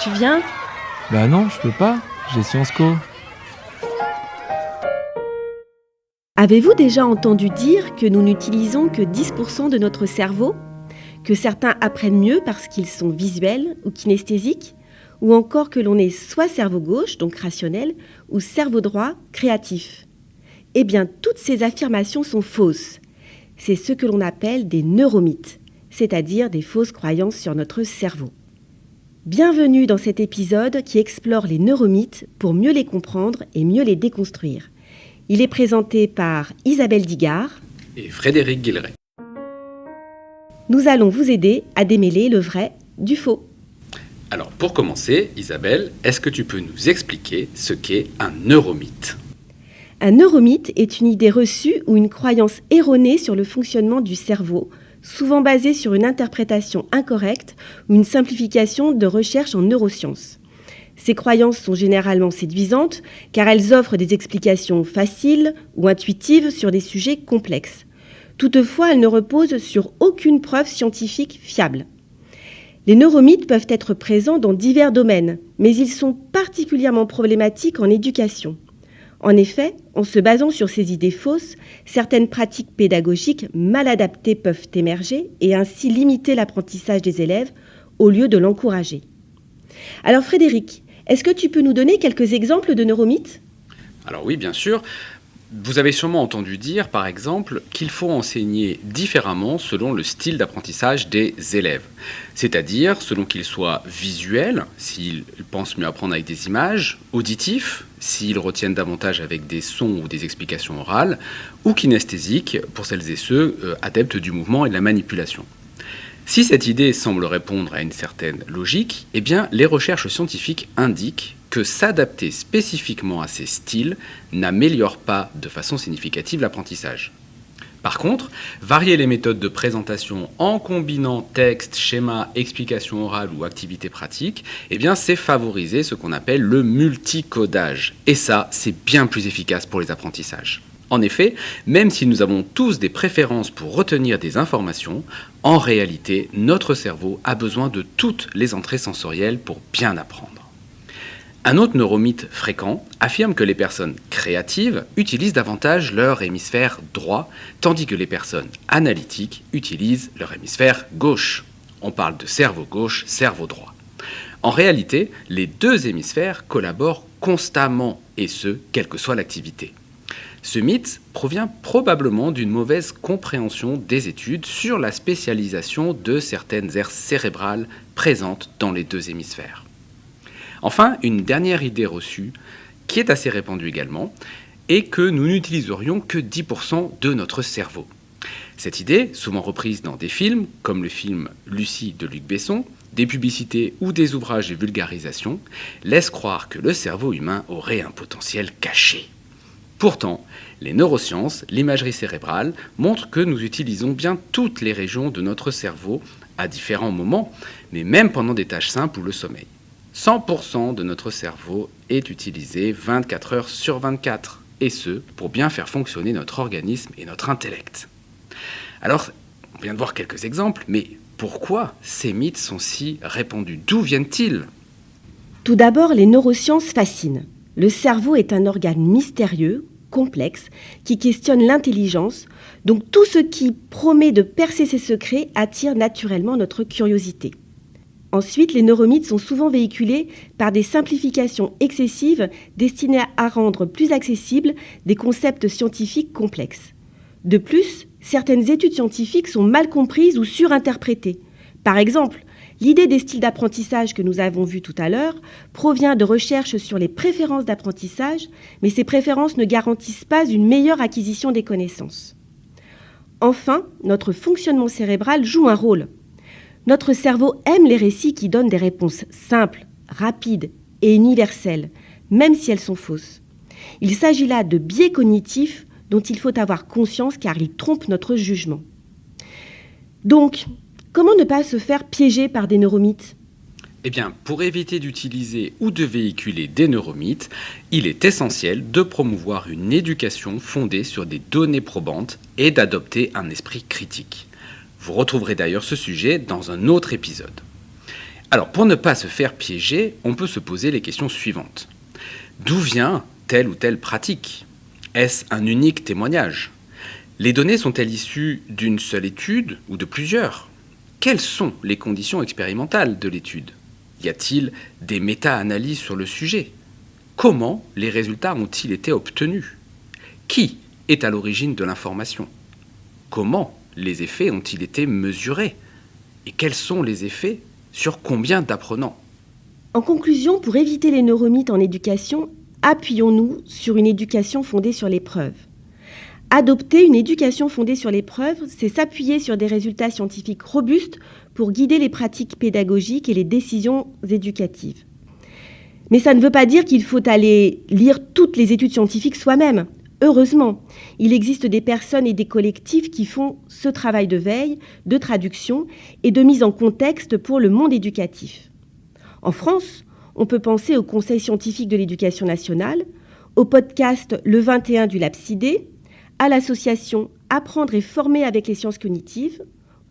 Tu viens? Bah non, je peux pas, j'ai Sciences Co. Avez-vous déjà entendu dire que nous n'utilisons que 10% de notre cerveau? Que certains apprennent mieux parce qu'ils sont visuels ou kinesthésiques? Ou encore que l'on est soit cerveau gauche, donc rationnel, ou cerveau droit, créatif? Eh bien, toutes ces affirmations sont fausses. C'est ce que l'on appelle des neuromythes, c'est-à-dire des fausses croyances sur notre cerveau. Bienvenue dans cet épisode qui explore les neuromythes pour mieux les comprendre et mieux les déconstruire. Il est présenté par Isabelle Digard et Frédéric Guilleret. Nous allons vous aider à démêler le vrai du faux. Alors pour commencer, Isabelle, est-ce que tu peux nous expliquer ce qu'est un neuromythe ? Un neuromythe est une idée reçue ou une croyance erronée sur le fonctionnement du cerveau, souvent basée sur une interprétation incorrecte ou une simplification de recherche en neurosciences. Ces croyances sont généralement séduisantes car elles offrent des explications faciles ou intuitives sur des sujets complexes. Toutefois, elles ne reposent sur aucune preuve scientifique fiable. Les neuromythes peuvent être présents dans divers domaines, mais ils sont particulièrement problématiques en éducation. En effet, en se basant sur ces idées fausses, certaines pratiques pédagogiques mal adaptées peuvent émerger et ainsi limiter l'apprentissage des élèves au lieu de l'encourager. Alors Frédéric, est-ce que tu peux nous donner quelques exemples de neuromythes ? Alors oui, bien sûr. Vous avez sûrement entendu dire, par exemple, qu'il faut enseigner différemment selon le style d'apprentissage des élèves. C'est-à-dire selon qu'ils soient visuels, s'ils pensent mieux apprendre avec des images, auditifs, s'ils retiennent davantage avec des sons ou des explications orales, ou kinesthésiques, pour celles et ceux adeptes du mouvement et de la manipulation. Si cette idée semble répondre à une certaine logique, eh bien, les recherches scientifiques indiquent que s'adapter spécifiquement à ces styles n'améliore pas de façon significative l'apprentissage. Par contre, varier les méthodes de présentation en combinant texte, schéma, explication orale ou activité pratique, eh bien, c'est favoriser ce qu'on appelle le multicodage. Et ça, c'est bien plus efficace pour les apprentissages. En effet, même si nous avons tous des préférences pour retenir des informations, en réalité, notre cerveau a besoin de toutes les entrées sensorielles pour bien apprendre. Un autre neuromythe fréquent affirme que les personnes créatives utilisent davantage leur hémisphère droit, tandis que les personnes analytiques utilisent leur hémisphère gauche. On parle de cerveau gauche, cerveau droit. En réalité, les deux hémisphères collaborent constamment, et ce, quelle que soit l'activité. Ce mythe provient probablement d'une mauvaise compréhension des études sur la spécialisation de certaines aires cérébrales présentes dans les deux hémisphères. Enfin, une dernière idée reçue, qui est assez répandue également, est que nous n'utiliserions que 10% de notre cerveau. Cette idée, souvent reprise dans des films, comme le film Lucie de Luc Besson, des publicités ou des ouvrages de vulgarisation, laisse croire que le cerveau humain aurait un potentiel caché. Pourtant, les neurosciences, l'imagerie cérébrale, montrent que nous utilisons bien toutes les régions de notre cerveau à différents moments, mais même pendant des tâches simples ou le sommeil. 100% de notre cerveau est utilisé 24 heures sur 24, et ce, pour bien faire fonctionner notre organisme et notre intellect. Alors, on vient de voir quelques exemples, mais pourquoi ces mythes sont si répandus ? D'où viennent-ils ? Tout d'abord, les neurosciences fascinent. Le cerveau est un organe mystérieux, complexe, qui questionne l'intelligence, donc tout ce qui promet de percer ses secrets attire naturellement notre curiosité. Ensuite, les neuromythes sont souvent véhiculés par des simplifications excessives destinées à rendre plus accessibles des concepts scientifiques complexes. De plus, certaines études scientifiques sont mal comprises ou surinterprétées. Par exemple, l'idée des styles d'apprentissage que nous avons vus tout à l'heure provient de recherches sur les préférences d'apprentissage, mais ces préférences ne garantissent pas une meilleure acquisition des connaissances. Enfin, notre fonctionnement cérébral joue un rôle. Notre cerveau aime les récits qui donnent des réponses simples, rapides et universelles, même si elles sont fausses. Il s'agit là de biais cognitifs dont il faut avoir conscience car ils trompent notre jugement. Donc, comment ne pas se faire piéger par des neuromythes ? Eh bien, pour éviter d'utiliser ou de véhiculer des neuromythes, il est essentiel de promouvoir une éducation fondée sur des données probantes et d'adopter un esprit critique. Vous retrouverez d'ailleurs ce sujet dans un autre épisode. Alors, pour ne pas se faire piéger, on peut se poser les questions suivantes. D'où vient telle ou telle pratique ? Est-ce un unique témoignage ? Les données sont-elles issues d'une seule étude ou de plusieurs ? Quelles sont les conditions expérimentales de l'étude ? Y a-t-il des méta-analyses sur le sujet ? Comment les résultats ont-ils été obtenus ? Qui est à l'origine de l'information ? Comment les effets ont-ils été mesurés ? Et quels sont les effets sur combien d'apprenants ? En conclusion, pour éviter les neuromythes en éducation, appuyons-nous sur une éducation fondée sur les preuves. Adopter une éducation fondée sur les preuves, c'est s'appuyer sur des résultats scientifiques robustes pour guider les pratiques pédagogiques et les décisions éducatives. Mais ça ne veut pas dire qu'il faut aller lire toutes les études scientifiques soi-même. Heureusement, il existe des personnes et des collectifs qui font ce travail de veille, de traduction et de mise en contexte pour le monde éducatif. En France, on peut penser au Conseil scientifique de l'éducation nationale, au podcast Le 21 du LabCID, à l'association Apprendre et former avec les sciences cognitives,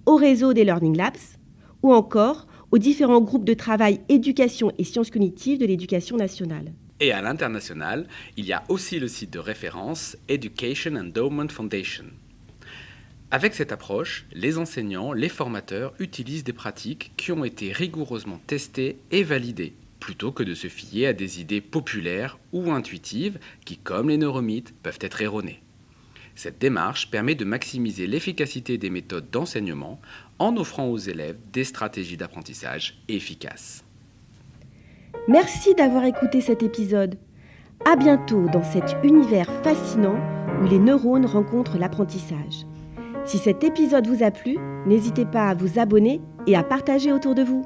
au réseau des Learning Labs, ou encore aux différents groupes de travail éducation et sciences cognitives de l'éducation nationale. Et à l'international, il y a aussi le site de référence Education Endowment Foundation. Avec cette approche, les enseignants, les formateurs utilisent des pratiques qui ont été rigoureusement testées et validées, plutôt que de se fier à des idées populaires ou intuitives qui, comme les neuromythes, peuvent être erronées. Cette démarche permet de maximiser l'efficacité des méthodes d'enseignement en offrant aux élèves des stratégies d'apprentissage efficaces. Merci d'avoir écouté cet épisode. À bientôt dans cet univers fascinant où les neurones rencontrent l'apprentissage. Si cet épisode vous a plu, n'hésitez pas à vous abonner et à partager autour de vous.